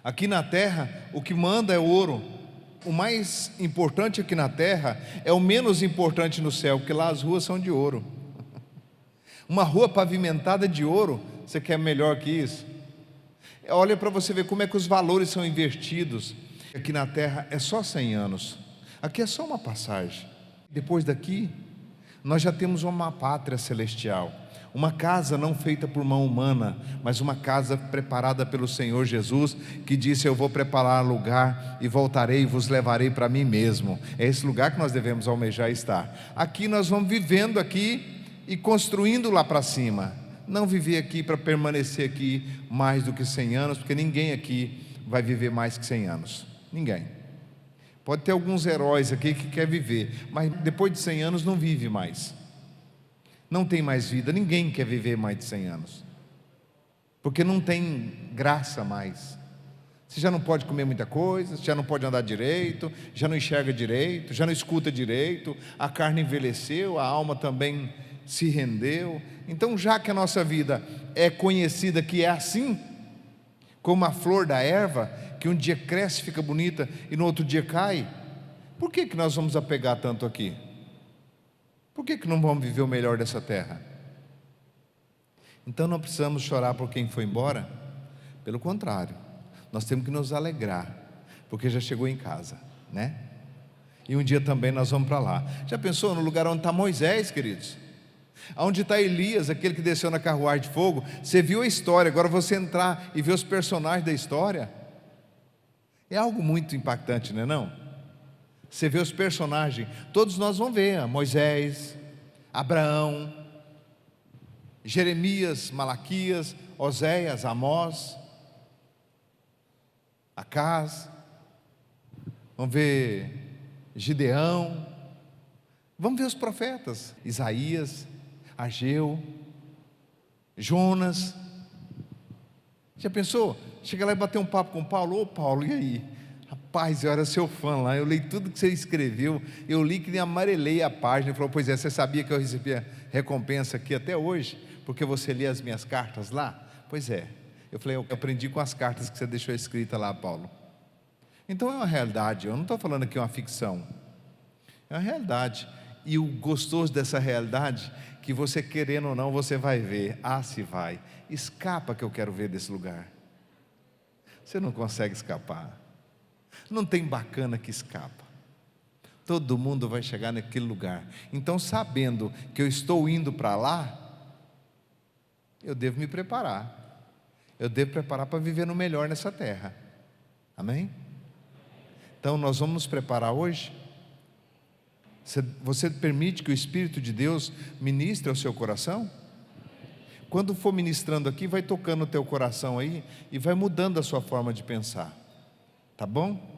Aqui na terra, o que manda é ouro. O mais importante aqui na terra é o menos importante no céu, porque lá as ruas são de ouro. Uma rua pavimentada de ouro, você quer melhor que isso? Olha para você ver como é que os valores são invertidos. Aqui na terra é só 100 anos. Aqui é só uma passagem. Depois daqui, nós já temos uma pátria celestial. Uma casa não feita por mão humana, mas uma casa preparada pelo Senhor Jesus, que disse: eu vou preparar lugar e voltarei e vos levarei para mim mesmo. É esse lugar que nós devemos almejar estar. Aqui nós vamos vivendo aqui e construindo lá para cima. Não viver aqui para permanecer aqui mais do que 100 anos, porque ninguém aqui vai viver mais que 100 anos. Ninguém. Pode ter alguns heróis aqui que quer viver, mas depois de 100 anos não vive mais. Não tem mais vida, ninguém quer viver mais de 100 anos, porque não tem graça mais. Você já não pode comer muita coisa, já não pode andar direito, já não enxerga direito, já não escuta direito, a carne envelheceu, a alma também se rendeu. Então, já que a nossa vida é conhecida que é assim, como a flor da erva, que um dia cresce, fica bonita e no outro dia cai, por que nós vamos apegar tanto aqui? Por que não vamos viver o melhor dessa terra? Então não precisamos chorar por quem foi embora. Pelo contrário, nós temos que nos alegrar, porque já chegou em casa, né? E um dia também nós vamos para lá. Já pensou no lugar onde está Moisés, queridos? Onde está Elias, aquele que desceu na carruagem de fogo? Você viu a história, agora você entrar e ver os personagens da história, é algo muito impactante, não é não? Você vê os personagens, todos nós vamos ver: Moisés, Abraão, Jeremias, Malaquias, Oséias, Amós, Acás, vamos ver Gideão, vamos ver os profetas, Isaías, Ageu, Jonas. Já pensou? Chega lá e bater um papo com Paulo: ô Paulo, e aí? Rapaz, eu era seu fã lá, eu li tudo que você escreveu, eu li que nem amarelei a página. Ele falou: pois é, você sabia que eu recebia recompensa aqui até hoje, porque você lê as minhas cartas lá? Pois é. Eu falei: eu aprendi com as cartas que você deixou escrita lá, Paulo. Então é uma realidade, eu não estou falando aqui uma ficção, é uma realidade. E o gostoso dessa realidade, que você querendo ou não, você vai ver. Ah, se vai, escapa que eu quero ver desse lugar. Você não consegue escapar. Não tem bacana que escapa. Todo mundo vai chegar naquele lugar. Então, sabendo que eu estou indo para lá, eu devo me preparar. Eu devo preparar para viver no melhor nessa terra. Amém? Então, nós vamos nos preparar hoje. Você permite que o Espírito de Deus ministre ao seu coração? Quando for ministrando aqui, vai tocando o teu coração aí e vai mudando a sua forma de pensar. Tá bom?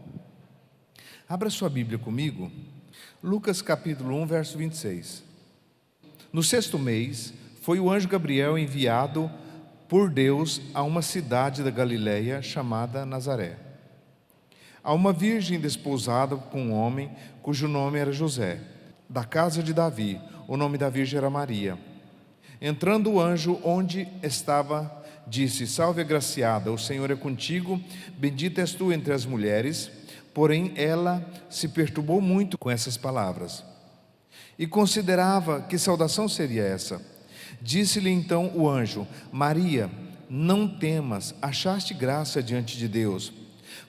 Abra sua Bíblia comigo, Lucas capítulo 1, verso 26. No 6º mês, foi o anjo Gabriel enviado por Deus a uma cidade da Galileia chamada Nazaré, a uma virgem desposada com um homem cujo nome era José, da casa de Davi. O nome da virgem era Maria. Entrando o anjo onde estava, disse: salve agraciada, o Senhor é contigo, bendita és tu entre as mulheres. Porém ela se perturbou muito com essas palavras e considerava que saudação seria essa. Disse-lhe então o anjo: Maria, não temas, achaste graça diante de Deus.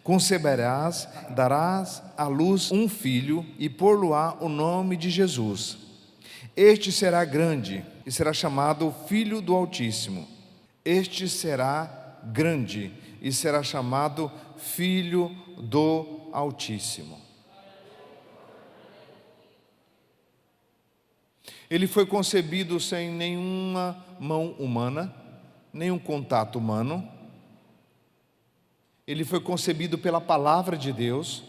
Conceberás, darás à luz um filho e pôr-lo-á o nome de Jesus. Este será grande e será chamado Filho do Altíssimo. Este será grande e será chamado Filho do Altíssimo. Ele foi concebido sem nenhuma mão humana, nenhum contato humano. Ele foi concebido pela palavra de Deus,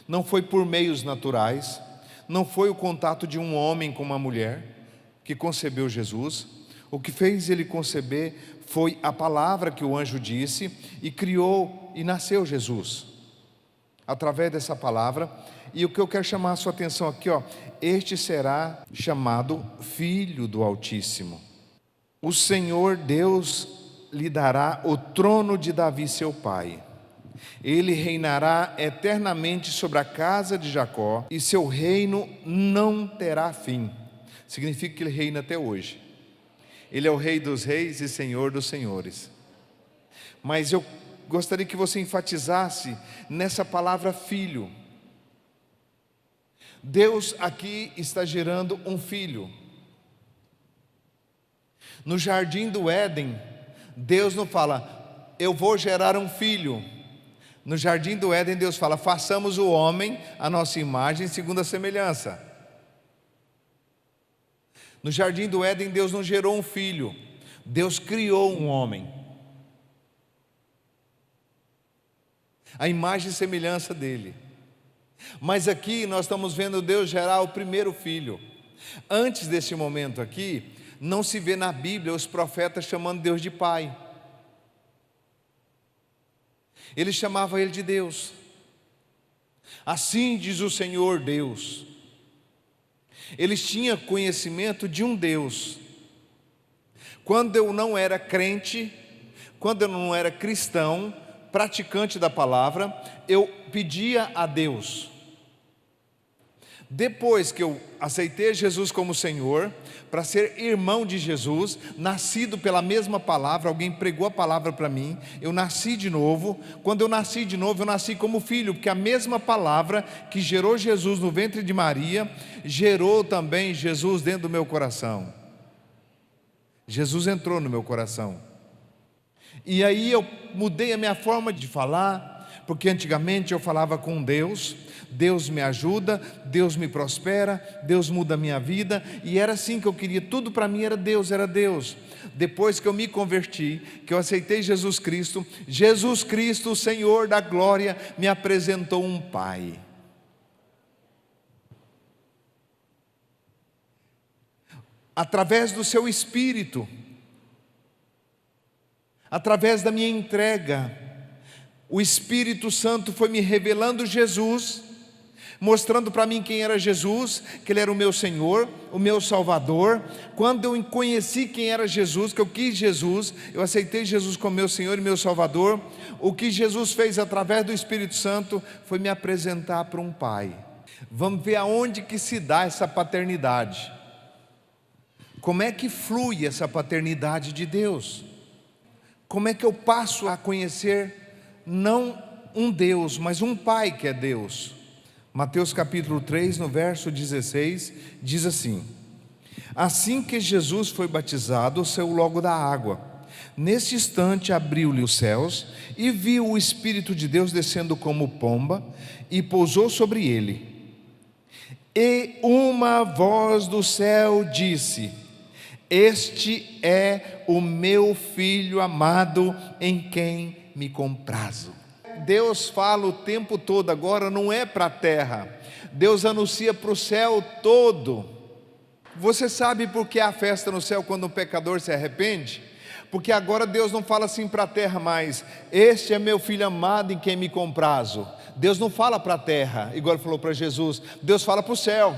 não foi por meios naturais, não foi o contato de um homem com uma mulher que concebeu Jesus. O que fez ele conceber foi a palavra que o anjo disse e criou e nasceu Jesus através dessa palavra. E o que eu quero chamar a sua atenção aqui, este será chamado Filho do Altíssimo. O Senhor Deus lhe dará o trono de Davi seu pai. Ele reinará eternamente sobre a casa de Jacó, e seu reino não terá fim. Significa que ele reina até hoje. Ele é o Rei dos reis e Senhor dos senhores. Mas eu gostaria que você enfatizasse nessa palavra filho. Deus aqui está gerando um filho. No jardim do Éden, Deus não fala, eu vou gerar um filho. No jardim do Éden, Deus fala, façamos o homem a nossa imagem segundo a semelhança. No jardim do Éden, Deus não gerou um filho, Deus criou um homem, a imagem e semelhança dele. Mas aqui nós estamos vendo Deus gerar o primeiro filho. Antes desse momento aqui, não se vê na Bíblia os profetas chamando Deus de pai. Eles chamavam ele de Deus. Assim diz o Senhor Deus. Eles tinham conhecimento de um Deus. Quando eu não era crente, quando eu não era cristão, praticante da palavra, eu pedia a Deus. Depois que eu aceitei Jesus como Senhor, para ser irmão de Jesus, nascido pela mesma palavra, alguém pregou a palavra para mim, eu nasci de novo. Quando eu nasci de novo, eu nasci como filho, porque a mesma palavra que gerou Jesus no ventre de Maria, gerou também Jesus dentro do meu coração. Jesus entrou no meu coração. E aí eu mudei a minha forma de falar, porque antigamente eu falava com Deus, Deus me ajuda, Deus me prospera, Deus muda a minha vida, e era assim que eu queria, tudo para mim era Deus, era Deus. Depois que eu me converti, que eu aceitei Jesus Cristo, o Senhor da glória, me apresentou um Pai. Através do seu Espírito, através da minha entrega, o Espírito Santo foi me revelando Jesus, mostrando para mim quem era Jesus, que Ele era o meu Senhor, o meu Salvador. Quando eu conheci quem era Jesus, que eu quis Jesus, eu aceitei Jesus como meu Senhor e meu Salvador, o que Jesus fez através do Espírito Santo foi me apresentar para um Pai. Vamos ver aonde que se dá essa paternidade. Como é que flui essa paternidade de Deus? Como é que eu passo a conhecer não um Deus, mas um Pai que é Deus? Mateus capítulo 3, no verso 16, diz assim: assim que Jesus foi batizado, saiu logo da água. Nesse instante abriu-lhe os céus, e viu o Espírito de Deus descendo como pomba, e pousou sobre ele. E uma voz do céu disse: este é o meu Filho amado, em quem me comprazo. Deus fala o tempo todo, agora não é para a terra, Deus anuncia para o céu todo. Você sabe por que há festa no céu quando um pecador se arrepende? Porque agora Deus não fala assim para a terra mais: este é meu Filho amado em quem me comprazo. Deus não fala para a terra, igual falou para Jesus. Deus fala para o céu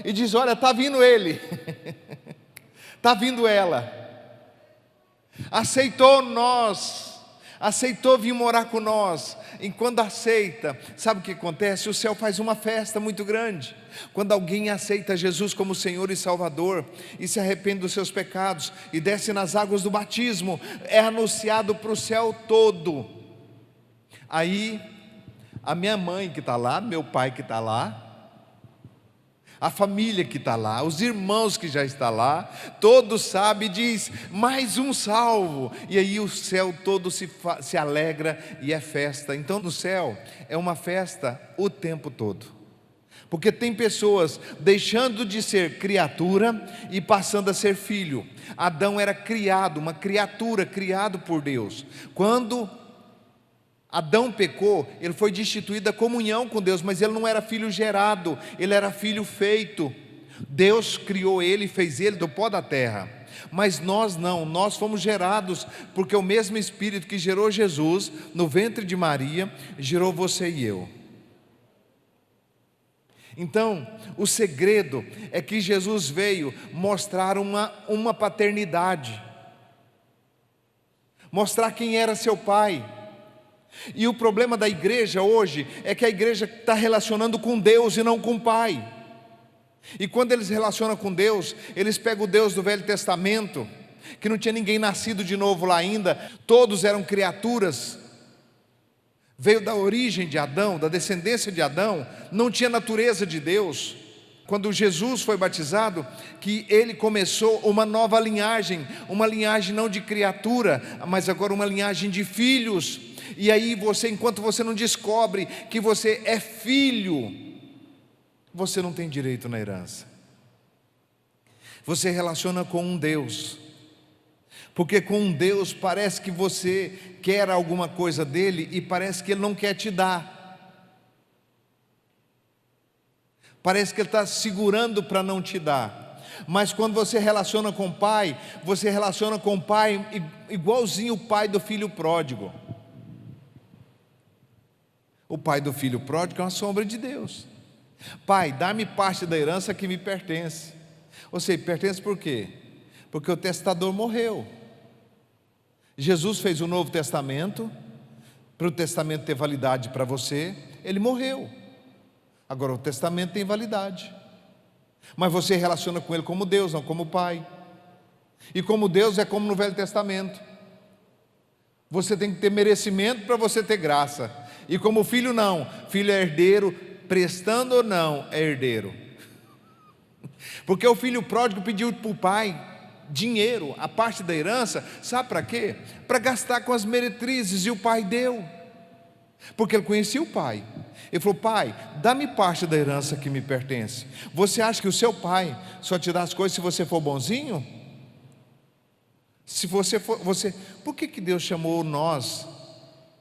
e diz: olha, está vindo ele, está vindo ela, aceitou nós, aceitou vir morar com nós. E quando aceita, sabe o que acontece? O céu faz uma festa muito grande. Quando alguém aceita Jesus como Senhor e Salvador, e se arrepende dos seus pecados, e desce nas águas do batismo, é anunciado para o céu todo. Aí, a minha mãe que está lá, meu pai que está lá, a família que está lá, os irmãos que já estão lá, todos sabem e diz: mais um salvo. E aí o céu todo se alegra e é festa. Então no céu é uma festa o tempo todo, porque tem pessoas deixando de ser criatura e passando a ser filho. Adão era criado, uma criatura, criado por Deus. Quando Adão pecou, ele foi destituído da comunhão com Deus, mas ele não era filho gerado, ele era filho feito. Deus criou ele e fez ele do pó da terra. Mas nós não, nós fomos gerados, porque o mesmo Espírito que gerou Jesus no ventre de Maria, gerou você e eu. Então, o segredo é que Jesus veio mostrar uma paternidade, mostrar quem era seu pai. E o problema da igreja hoje é que a igreja está relacionando com Deus e não com o Pai. E quando eles relacionam com Deus, eles pegam o Deus do Velho Testamento, que não tinha ninguém nascido de novo lá ainda, todos eram criaturas, veio da origem de Adão, da descendência de Adão, não tinha natureza de Deus. Quando Jesus foi batizado, que ele começou uma nova linhagem, uma linhagem não de criatura, mas agora uma linhagem de filhos. E aí você, enquanto você não descobre que você é filho, você não tem direito na herança. Você relaciona com um Deus, porque com um Deus parece que você quer alguma coisa dele e parece que ele não quer te dar. Parece que ele está segurando para não te dar. Mas quando você relaciona com o Pai, você relaciona com o Pai igualzinho o pai do filho pródigo. O pai do filho pródigo é uma sombra de Deus. Pai, dá-me parte da herança que me pertence. Ou seja, pertence por quê? Porque o testador morreu. Jesus fez o Novo Testamento, para o testamento ter validade para você, ele morreu. Agora o testamento tem validade, mas você relaciona com ele como Deus, não como Pai. E como Deus é como no Velho Testamento, você tem que ter merecimento para você ter graça. E como filho não, filho é herdeiro, prestando ou não é herdeiro. Porque o filho pródigo pediu para o pai dinheiro, a parte da herança, sabe para quê? Para gastar com as meretrizes, e o pai deu, porque ele conhecia o pai. Ele falou: pai, dá-me parte da herança que me pertence. Você acha que o seu pai só te dá as coisas se você for bonzinho? Se você for, por que Deus chamou nós,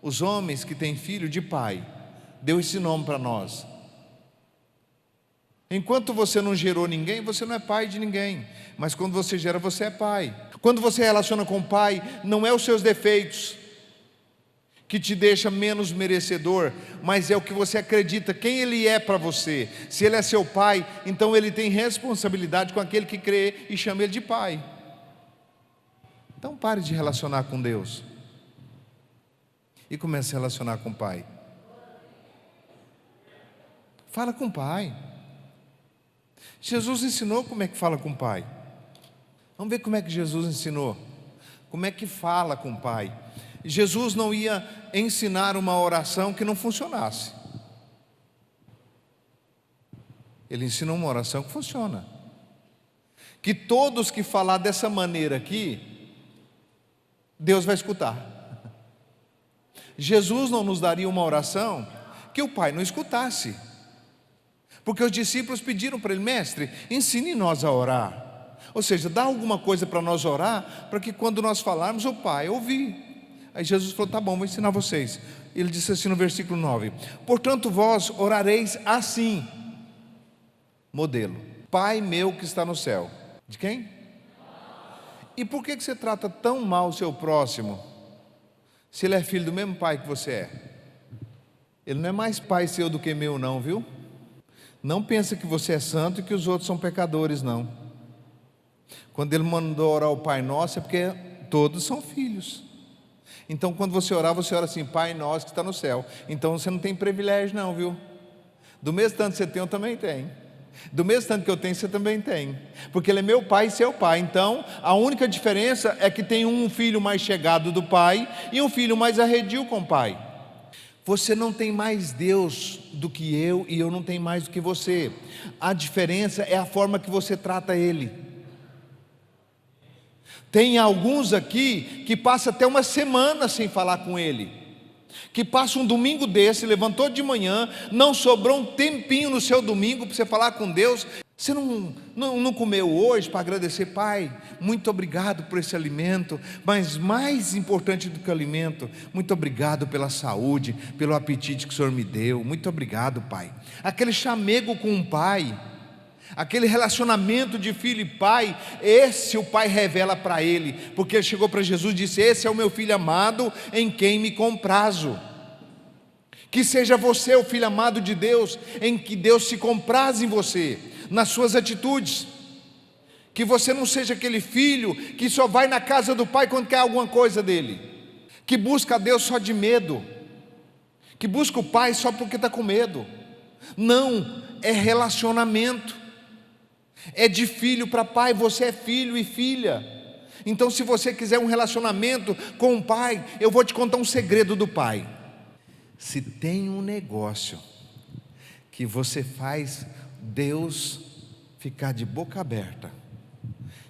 os homens que têm filho, de pai? Deu esse nome para nós. Enquanto você não gerou ninguém, você não é pai de ninguém. Mas quando você gera, você é pai. Quando você relaciona com o pai, não é os seus defeitos que te deixa menos merecedor, mas é o que você acredita, quem ele é para você. Se ele é seu pai, então ele tem responsabilidade com aquele que crê e chama ele de pai. Então pare de relacionar com Deus e comece a relacionar com o pai. Fala com o pai. Jesus ensinou como é que fala com o pai. Vamos ver como é que Jesus ensinou, como é que fala com o pai. Jesus não ia ensinar uma oração que não funcionasse. Ele ensinou uma oração que funciona, que todos que falar dessa maneira aqui, Deus vai escutar. Jesus não nos daria uma oração que o Pai não escutasse, porque os discípulos pediram para ele: mestre, ensine nós a orar. Ou seja, dá alguma coisa para nós orar, para que quando nós falarmos, o Pai ouvir. Aí Jesus falou: tá bom, vou ensinar vocês. Ele disse assim no versículo 9: portanto vós orareis assim, modelo: Pai meu que está no céu. De quem? E por que você trata tão mal o seu próximo, se ele é filho do mesmo pai que você é? Ele não é mais pai seu do que meu não, viu? Não pensa que você é santo e que os outros são pecadores, não. Quando ele mandou orar o Pai Nosso, é porque todos são filhos. Então quando você orar, você ora assim: Pai Nosso que está no céu. Então você não tem privilégio não, viu? Do mesmo tanto que você tem, eu também tenho. Do mesmo tanto que eu tenho, você também tem. Porque ele é meu pai e seu pai. Então a única diferença é que tem um filho mais chegado do pai e um filho mais arredio com o pai. Você não tem mais Deus do que eu, e eu não tenho mais do que você. A diferença é a forma que você trata Ele. Tem alguns aqui que passa até uma semana sem falar com Ele, que passa um domingo desse, levantou de manhã, não sobrou um tempinho no seu domingo para você falar com Deus. Você não comeu hoje para agradecer: Pai, muito obrigado por esse alimento, mas mais importante do que o alimento, muito obrigado pela saúde, pelo apetite que o Senhor me deu, muito obrigado, Pai. Aquele chamego com o Pai, aquele relacionamento de filho e pai, esse o Pai revela para ele, porque ele chegou para Jesus e disse: esse é o meu filho amado, em quem me comprazo. Que seja você o filho amado de Deus, em que Deus se compraz em você, nas suas atitudes. Que você não seja aquele filho que só vai na casa do pai quando quer alguma coisa dele, que busca a Deus só de medo, que busca o pai só porque está com medo. Não, é relacionamento, é de filho para pai. Você é filho e filha. Então, se você quiser um relacionamento com o pai, eu vou te contar um segredo do pai. Se tem um negócio que você faz Deus ficar de boca aberta,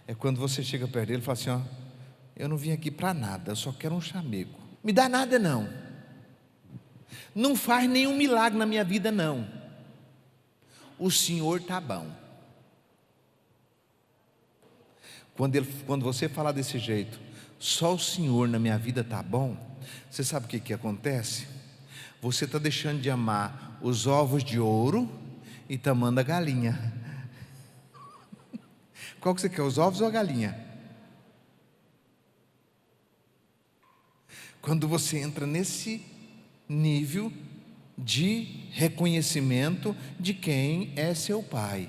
é quando você chega perto dele e fala assim: ó, eu não vim aqui para nada, eu só quero um chamego. Me dá nada não. Não faz nenhum milagre na minha vida não. O Senhor está bom. Quando você falar desse jeito, só o Senhor na minha vida está bom, você sabe o que acontece? Você está deixando de amar os ovos de ouro e está amando a galinha. Qual que você quer, os ovos ou a galinha? Quando você entra nesse nível de reconhecimento de quem é seu pai,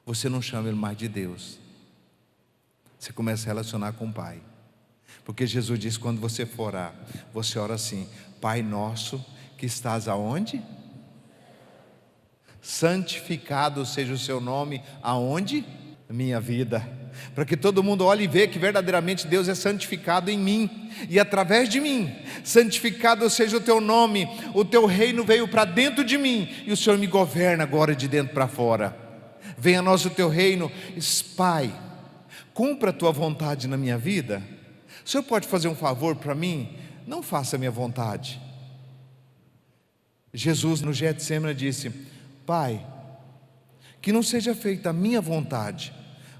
você não chama ele mais de Deus, você começa a relacionar com o pai. Porque Jesus disse: quando você for orar, você ora assim: Pai nosso que estás aonde? Santificado seja o seu nome, aonde? Minha vida. Para que todo mundo olhe e veja que verdadeiramente Deus é santificado em mim e através de mim. Santificado seja o teu nome, o teu reino veio para dentro de mim e o Senhor me governa agora de dentro para fora. Venha a nós o teu reino. Pai, cumpra a tua vontade na minha vida. O Senhor pode fazer um favor para mim? Não faça a minha vontade. Jesus no Getsemane disse: Pai, que não seja feita a minha vontade,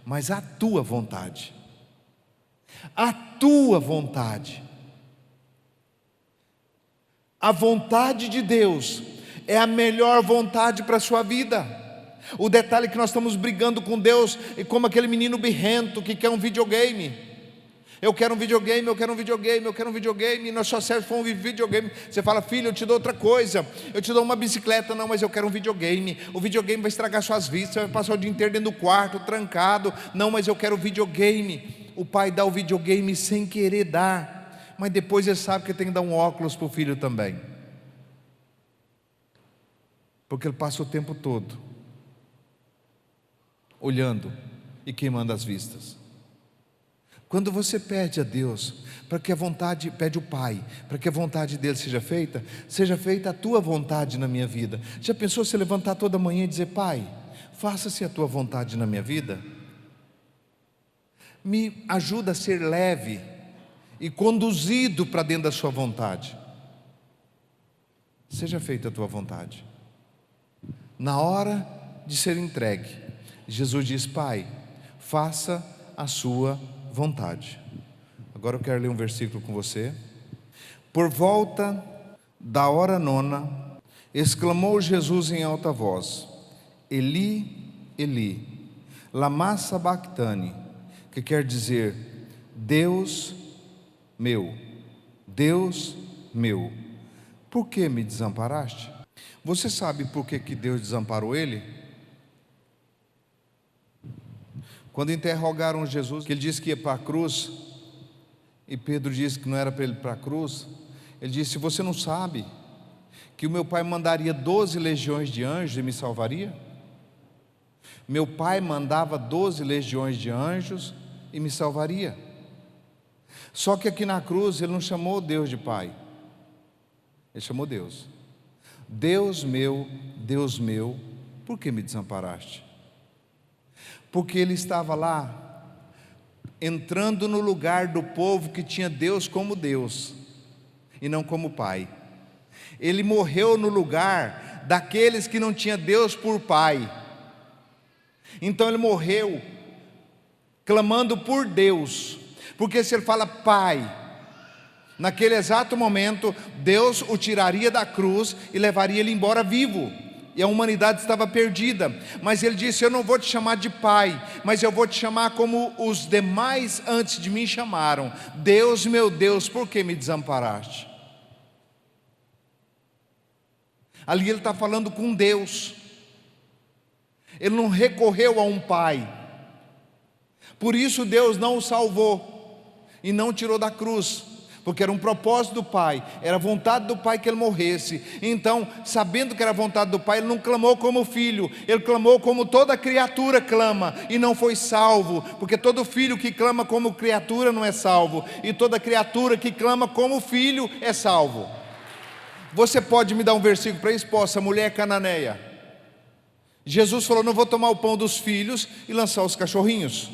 mas a tua vontade. A tua vontade. A vontade de Deus é a melhor vontade para a sua vida. O detalhe é que nós estamos brigando com Deus, e como aquele menino birrento que quer um videogame. Eu quero um videogame, eu quero um videogame, eu quero um videogame, e nós só serve para um videogame. Você fala: filho, eu te dou outra coisa, eu te dou uma bicicleta. Não, mas eu quero um videogame. O videogame vai estragar suas vistas, você vai passar o dia inteiro dentro do quarto, trancado. Não, mas eu quero videogame. O pai dá o videogame sem querer dar, mas depois ele sabe que tem que dar um óculos para o filho também, porque ele passa o tempo todo olhando e queimando as vistas. Quando você pede a Deus para que a vontade, pede o Pai, para que a vontade dele seja feita a tua vontade na minha vida. Já pensou se levantar toda manhã e dizer: Pai, faça-se a tua vontade na minha vida? Me ajuda a ser leve e conduzido para dentro da sua vontade. Seja feita a tua vontade. Na hora de ser entregue, Jesus diz: Pai, faça a sua vontade. Agora eu quero ler um versículo com você. Por volta da hora nona, exclamou Jesus em alta voz: Eli, Eli, lama sabachthani, que quer dizer: Deus meu, por que me desamparaste? Você sabe por que Deus desamparou ele? Quando interrogaram Jesus, que ele disse que ia para a cruz, e Pedro disse que não era para ele ir para a cruz, ele disse: você não sabe que o meu pai mandaria 12 legiões de anjos e me salvaria? Meu pai mandava 12 legiões de anjos e me salvaria. Só que aqui na cruz ele não chamou Deus de pai, ele chamou Deus: Deus meu, por que me desamparaste? Porque ele estava lá, entrando no lugar do povo que tinha Deus como Deus, e não como Pai. Ele morreu no lugar daqueles que não tinham Deus por Pai. Então ele morreu clamando por Deus, porque se ele fala Pai, naquele exato momento Deus o tiraria da cruz e levaria ele embora vivo, e a humanidade estava perdida. Mas ele disse: eu não vou te chamar de pai, mas eu vou te chamar como os demais antes de mim chamaram: Deus, meu Deus, por que me desamparaste? Ali ele está falando com Deus. Ele não recorreu a um pai. Por isso Deus não o salvou e não o tirou da cruz, porque era um propósito do Pai, era a vontade do Pai que ele morresse. Então, sabendo que era a vontade do Pai, ele não clamou como filho, ele clamou como toda criatura clama, e não foi salvo, porque todo filho que clama como criatura não é salvo, e toda criatura que clama como filho é salvo. Você pode me dar um versículo para isso? Posso. A mulher cananeia, Jesus falou: não vou tomar o pão dos filhos e lançar os cachorrinhos.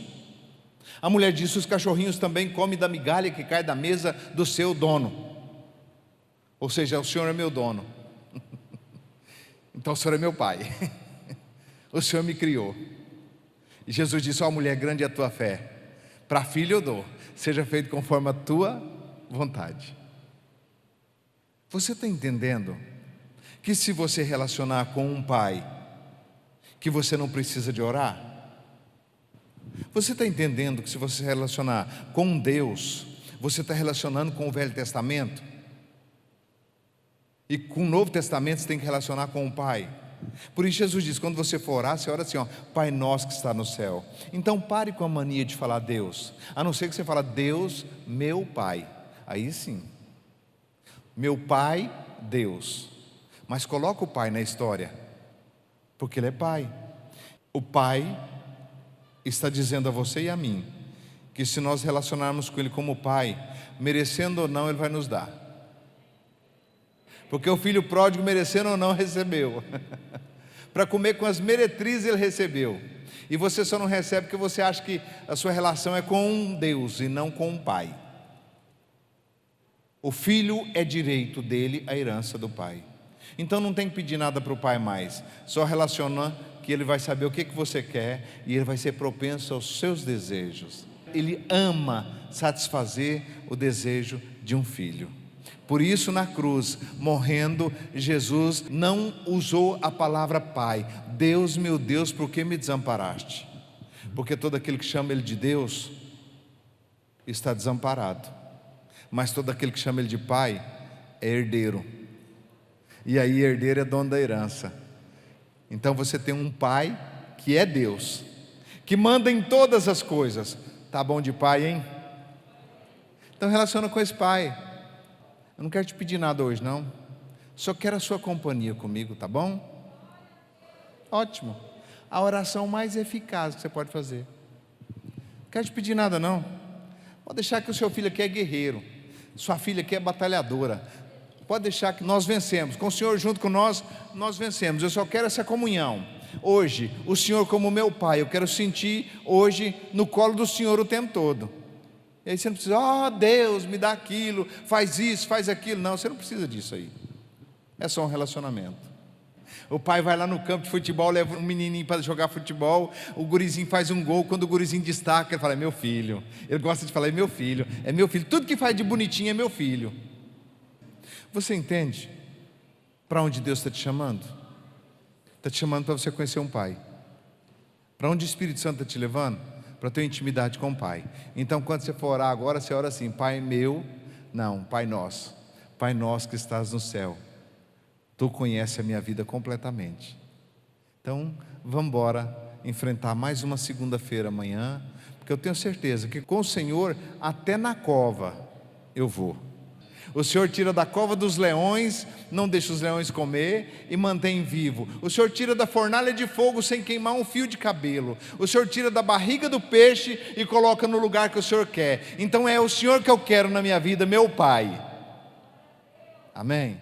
A mulher disse: os cachorrinhos também comem da migalha que cai da mesa do seu dono. Ou seja, o Senhor é meu dono. Então o Senhor é meu pai. O Senhor me criou. E Jesus disse: ó mulher, grande é a tua fé, para filho eu dou, seja feito conforme a tua vontade. Você está entendendo que se você relacionar com um pai, que você não precisa de orar? Você está entendendo que se você se relacionar com um Deus, você está relacionando com o Velho Testamento? E com o Novo Testamento você tem que relacionar com o Pai. Por isso Jesus diz: quando você for orar, você ora assim, ó, Pai nosso que está no céu. Então pare com a mania de falar Deus, a não ser que você fale Deus, meu Pai. Aí sim, meu Pai, Deus. Mas coloca o Pai na história, porque Ele é Pai. O Pai está dizendo a você e a mim que se nós relacionarmos com Ele como Pai, merecendo ou não, Ele vai nos dar. Porque o filho pródigo, merecendo ou não, recebeu. Para comer com as meretrizes ele recebeu. E você só não recebe porque você acha que a sua relação é com um Deus e não com um Pai. O filho é direito dele a herança do Pai. Então não tem que pedir nada para o Pai mais. Só relaciona que Ele vai saber o que você quer e Ele vai ser propenso aos seus desejos. Ele ama satisfazer o desejo de um filho. Por isso na cruz, morrendo, Jesus não usou a palavra Pai. Deus, meu Deus, por que me desamparaste? Porque todo aquele que chama Ele de Deus está desamparado, mas todo aquele que chama Ele de Pai é herdeiro. E aí herdeiro é dono da herança. Então você tem um Pai que é Deus, que manda em todas as coisas. Tá bom de Pai, hein? Então relaciona com esse Pai. Eu não quero te pedir nada hoje, não. Só quero a sua companhia comigo, tá bom? Ótimo. A oração mais eficaz que você pode fazer. Não quero te pedir nada, não. Pode deixar que o seu filho aqui é guerreiro, sua filha aqui é batalhadora. Pode deixar que nós vencemos. Com o Senhor junto com nós, nós vencemos. Eu só quero essa comunhão. Hoje, o Senhor como meu Pai, eu quero sentir hoje no colo do Senhor o tempo todo. E aí você não precisa, ó Deus, me dá aquilo, faz isso, faz aquilo. Não, você não precisa disso aí. É só um relacionamento. O pai vai lá no campo de futebol, leva um menininho para jogar futebol, o gurizinho faz um gol, quando o gurizinho destaca, ele fala: é meu filho. Ele gosta de falar: é meu filho, é meu filho. Tudo que faz de bonitinho é meu filho. Você entende para onde Deus está te chamando? Está te chamando para você conhecer um Pai. Para onde o Espírito Santo está te levando? Para ter intimidade com o Pai. Então quando você for orar agora, você ora assim: Pai meu, não, Pai nosso. Pai nosso que estás no céu, Tu conheces a minha vida completamente. Então vamos embora enfrentar mais uma segunda-feira amanhã, porque eu tenho certeza que com o Senhor até na cova eu vou. O Senhor tira da cova dos leões, não deixa os leões comer e mantém vivo. O Senhor tira da fornalha de fogo sem queimar um fio de cabelo. O Senhor tira da barriga do peixe e coloca no lugar que o Senhor quer. Então é o Senhor que eu quero na minha vida, meu Pai. Amém?